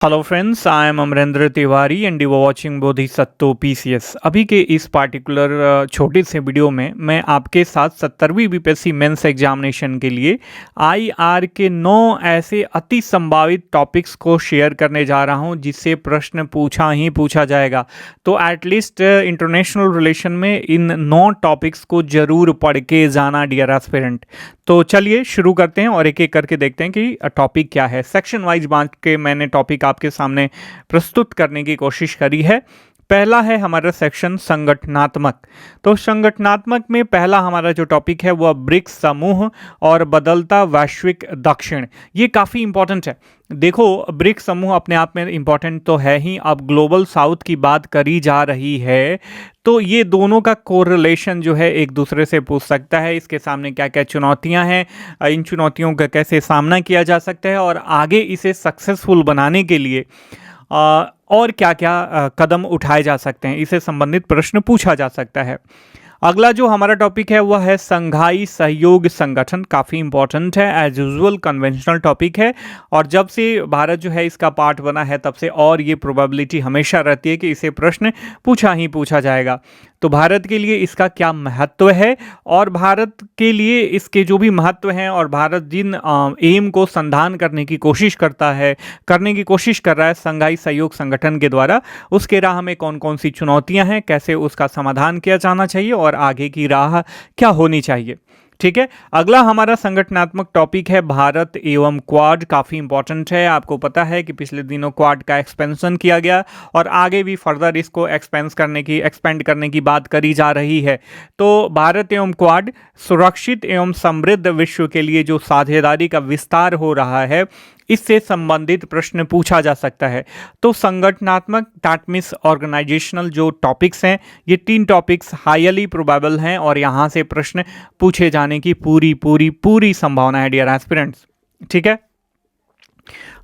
Hello friends, I am Amarendra Tiwari and you are watching Bodhisattva PCS. अभी के इस पार्टिकुलर छोटे से वीडियो में मैं आपके साथ 70वीं बीपीएससी मेंस एग्जामिनेशन के लिए आईआर के 9 ऐसे अति संभावित टॉपिक्स को शेयर करने जा रहा हूं जिससे प्रश्न पूछा ही पूछा जाएगा। तो एटलीस्ट इंटरनेशनल रिलेशन में इन 9 टॉपिक्स को जरूर पढ़ के जाना डियर एस्पिरेंट। तो चलिए शुरू करते हैं और एक एक करके देखते हैं कि टॉपिक क्या है। सेक्शन वाइज बांट के मैंने टॉपिक आपके सामने प्रस्तुत करने की कोशिश करी है। पहला है हमारा सेक्शन संगठनात्मक। तो संगठनात्मक में पहला हमारा जो टॉपिक है वह ब्रिक्स समूह और बदलता वैश्विक दक्षिण। ये काफ़ी इंपॉर्टेंट है। देखो, ब्रिक्स समूह अपने आप में इंपॉर्टेंट तो है ही, अब ग्लोबल साउथ की बात करी जा रही है तो ये दोनों का कोरिलेशन जो है एक दूसरे से पूछ सकता है। इसके सामने क्या क्या चुनौतियां हैं, इन चुनौतियों का कैसे सामना किया जा सकता है और आगे इसे सक्सेसफुल बनाने के लिए और क्या क्या कदम उठाए जा सकते हैं, इसे संबंधित प्रश्न पूछा जा सकता है। अगला जो हमारा टॉपिक है वह है संघाई सहयोग संगठन। काफ़ी इंपॉर्टेंट है, एज यूजुअल कन्वेंशनल टॉपिक है और जब से भारत जो है इसका पार्ट बना है तब से और ये प्रोबेबिलिटी हमेशा रहती है कि इसे प्रश्न पूछा ही पूछा जाएगा। तो भारत के लिए इसका क्या महत्व है और भारत के लिए इसके जो भी महत्व हैं और भारत जिन एम को संधान करने की कोशिश करता है, करने की कोशिश कर रहा है संघाई सहयोग संगठन के द्वारा, उसके राह में कौन कौन सी चुनौतियां हैं, कैसे उसका समाधान किया जाना चाहिए और आगे की राह क्या होनी चाहिए। ठीक है। अगला हमारा संगठनात्मक टॉपिक है भारत एवं क्वाड। काफ़ी इंपॉर्टेंट है। आपको पता है कि पिछले दिनों क्वाड का एक्सपेंशन किया गया और आगे भी फर्दर इसको एक्सपेंड करने की बात करी जा रही है। तो भारत एवं क्वाड सुरक्षित एवं समृद्ध विश्व के लिए जो साझेदारी का विस्तार हो रहा है, इससे संबंधित प्रश्न पूछा जा सकता है। तो संगठनात्मक टाटमिस ऑर्गेनाइजेशनल जो टॉपिक्स हैं, ये 3 टॉपिक्स हाईली प्रोबेबल हैं और यहाँ से प्रश्न पूछे जाने की पूरी संभावना है डियर एस्पिरेंट्स। ठीक है।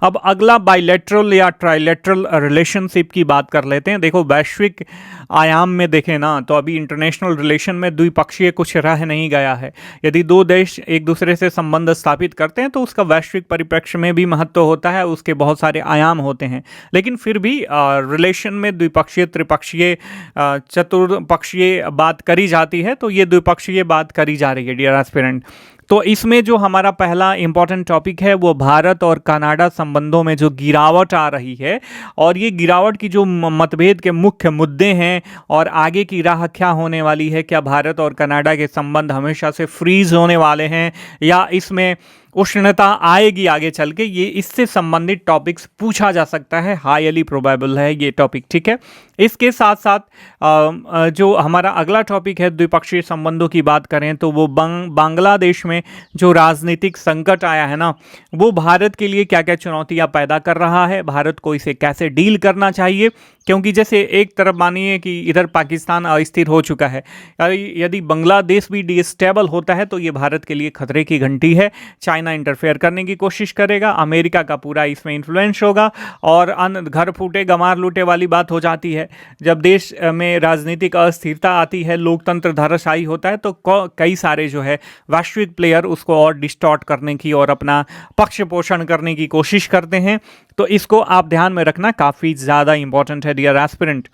अब अगला बाइलेटरल या ट्राइलेटरल रिलेशनशिप की बात कर लेते हैं। देखो, वैश्विक आयाम में देखें ना तो अभी इंटरनेशनल रिलेशन में द्विपक्षीय कुछ रह नहीं गया है। यदि 2 देश एक दूसरे से संबंध स्थापित करते हैं तो उसका वैश्विक परिप्रेक्ष्य में भी महत्व होता है, उसके बहुत सारे आयाम होते हैं। लेकिन फिर भी रिलेशन में द्विपक्षीय, त्रिपक्षीय, चतुर्पक्षीय बात करी जाती है, तो ये द्विपक्षीय बात करी जा रही है डियर एस्पिरेंट। तो इसमें जो हमारा पहला इंपॉर्टेंट टॉपिक है वो भारत और कनाडा संबंधों में जो गिरावट आ रही है और ये गिरावट की जो मतभेद के मुख्य मुद्दे हैं और आगे की राह क्या होने वाली है। क्या भारत और कनाडा के संबंध हमेशा से फ्रीज होने वाले हैं या इसमें उष्णता आएगी आगे चल के, ये इससे संबंधित टॉपिक्स पूछा जा सकता है। हाईली प्रोबेबल है ये टॉपिक। ठीक है। इसके साथ साथ जो हमारा अगला टॉपिक है द्विपक्षीय संबंधों की बात करें तो वो बांग्लादेश में जो राजनीतिक संकट आया है ना, वो भारत के लिए क्या क्या चुनौतियां पैदा कर रहा है, भारत को इसे कैसे डील करना चाहिए। क्योंकि जैसे एक तरफ मानिए कि इधर पाकिस्तान अस्थिर हो चुका है, यदि बांग्लादेश भी डिस्टेबल होता है तो ये भारत के लिए खतरे की घंटी है। चाइना इंटरफेयर करने की कोशिश करेगा, अमेरिका का पूरा इसमें इन्फ्लुएंस होगा और घर फूटे गमार लूटे वाली बात हो जाती है। जब देश में राजनीतिक अस्थिरता आती है, लोकतंत्र धराशायी होता है, तो कई सारे जो है वैश्विक प्लेयर उसको और डिस्टॉर्ट करने की और अपना पक्ष पोषण करने की कोशिश करते हैं। तो इसको आप ध्यान में रखना, काफ़ी ज़्यादा इंपॉर्टेंट है डियर एस्पिरेंट।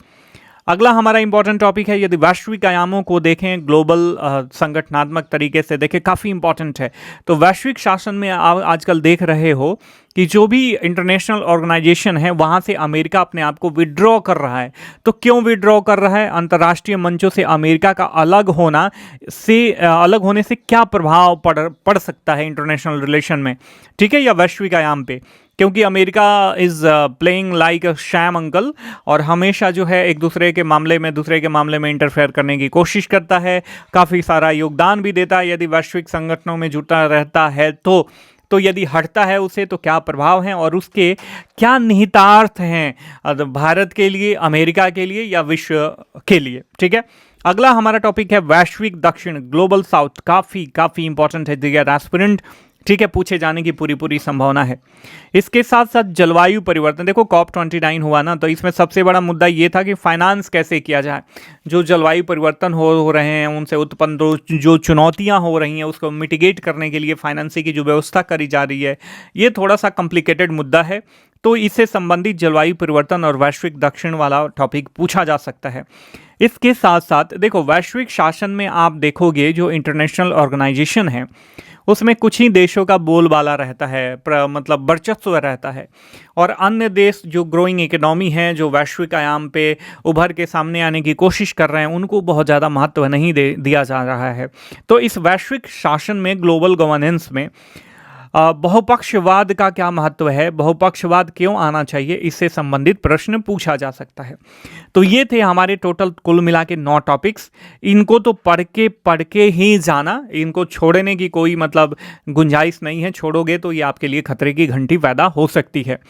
अगला हमारा इंपॉर्टेंट टॉपिक है, यदि वैश्विक आयामों को देखें, ग्लोबल संगठनात्मक तरीके से देखें, काफ़ी इंपॉर्टेंट है। तो वैश्विक शासन में आजकल देख रहे हो कि जो भी इंटरनेशनल ऑर्गेनाइजेशन है वहाँ से अमेरिका अपने आप को विड्रॉ कर रहा है। तो क्यों विड्रॉ कर रहा है? अंतर्राष्ट्रीय मंचों से अमेरिका का अलग होने से क्या प्रभाव पड़ सकता है इंटरनेशनल रिलेशन में, ठीक है, या वैश्विक आयाम पे? क्योंकि America is playing like a sham uncle और हमेशा जो है एक दूसरे के मामले में इंटरफेयर करने की कोशिश करता है, काफ़ी सारा योगदान भी देता है। यदि वैश्विक संगठनों में जुटा रहता है तो यदि हटता है उसे तो क्या प्रभाव हैं और उसके क्या निहितार्थ हैं भारत के लिए, अमेरिका के लिए या विश्व के लिए। ठीक है। अगला हमारा टॉपिक है वैश्विक दक्षिण, ग्लोबल साउथ। काफ़ी इंपॉर्टेंट है डियर एस्पिरेंट। ठीक है, पूछे जाने की पूरी संभावना है। इसके साथ साथ जलवायु परिवर्तन, देखो COP29 हुआ ना, तो इसमें सबसे बड़ा मुद्दा ये था कि फाइनेंस कैसे किया जाए। जो जलवायु परिवर्तन हो रहे हैं उनसे उत्पन्न जो चुनौतियां हो रही हैं उसको मिटिगेट करने के लिए फाइनेंसिंग की जो व्यवस्था करी जा रही है, ये थोड़ा सा कॉम्प्लिकेटेड मुद्दा है। तो इससे संबंधित जलवायु परिवर्तन और वैश्विक दक्षिण वाला टॉपिक पूछा जा सकता है। इसके साथ साथ देखो, वैश्विक शासन में आप देखोगे जो इंटरनेशनल ऑर्गेनाइजेशन है उसमें कुछ ही देशों का बोलबाला रहता है, मतलब वर्चस्व रहता है, और अन्य देश जो ग्रोइंग इकोनॉमी है, जो वैश्विक आयाम पे उभर के सामने आने की कोशिश कर रहे हैं, उनको बहुत ज़्यादा महत्व नहीं दिया जा रहा है। तो इस वैश्विक शासन में, ग्लोबल गवर्नेंस में बहुपक्षवाद का क्या महत्व है, बहुपक्षवाद क्यों आना चाहिए, इससे संबंधित प्रश्न पूछा जा सकता है। तो ये थे हमारे टोटल कुल मिला के 9 टॉपिक्स। इनको तो पढ़ के ही जाना, इनको छोड़ने की कोई मतलब गुंजाइश नहीं है। छोड़ोगे तो ये आपके लिए खतरे की घंटी पैदा हो सकती है।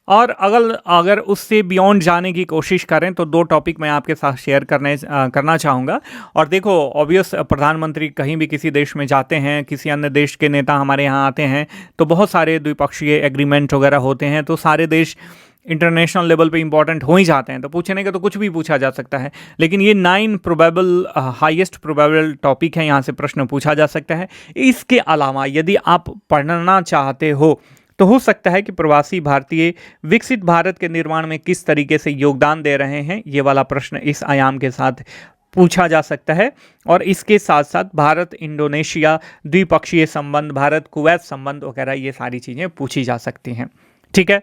और अगर उससे बियॉन्ड जाने की कोशिश करें तो 2 टॉपिक मैं आपके साथ शेयर करना चाहूँगा। और देखो, ऑब्वियस, प्रधानमंत्री कहीं भी किसी देश में जाते हैं, किसी अन्य देश के नेता हमारे यहाँ आते हैं, तो बहुत सारे द्विपक्षीय एग्रीमेंट वगैरह होते हैं, तो सारे देश इंटरनेशनल लेवल पे इंपॉर्टेंट हो ही जाते हैं, तो पूछने का तो कुछ भी पूछा जा सकता है। लेकिन ये 9 प्रोबेबल हाईएस्ट प्रोबेबल टॉपिक है, यहाँ से प्रश्न पूछा जा सकता है। इसके अलावा यदि आप पढ़ना चाहते हो तो हो सकता है कि प्रवासी भारतीय विकसित भारत के निर्माण में किस तरीके से योगदान दे रहे हैं, ये वाला प्रश्न इस आयाम के साथ पूछा जा सकता है। और इसके साथ साथ भारत इंडोनेशिया द्विपक्षीय संबंध, भारत कुवैत संबंध वगैरह, ये सारी चीज़ें पूछी जा सकती हैं। ठीक है।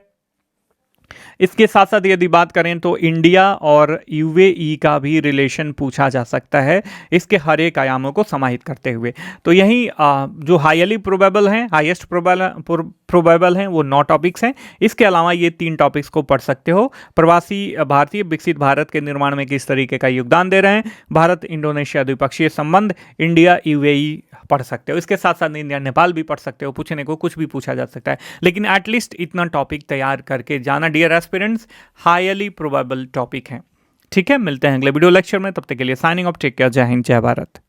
इसके साथ साथ यदि बात करें तो इंडिया और यूएई का भी रिलेशन पूछा जा सकता है, इसके हर एक आयामों को समाहित करते हुए। तो यही जो हाईली प्रोबेबल हैं, हाईएस्ट प्रोबेबल हैं, वो 9 टॉपिक्स हैं। इसके अलावा ये 3 टॉपिक्स को पढ़ सकते हो। प्रवासी भारतीय विकसित भारत के निर्माण में किस तरीके का योगदान दे रहे हैं, भारत इंडोनेशिया द्विपक्षीय संबंध, इंडिया यूएई पढ़ सकते हो। इसके साथ साथ इंडिया नेपाल भी पढ़ सकते हो। पूछने को कुछ भी पूछा जा सकता है, लेकिन एटलीस्ट इतना टॉपिक तैयार करके जाना dear aspirants, highly probable topic है। ठीक है, मिलते हैं अगले वीडियो लेक्चर में। तब तक के लिए साइनिंग ऑफ, टेक केयर, जय हिंद, जय भारत।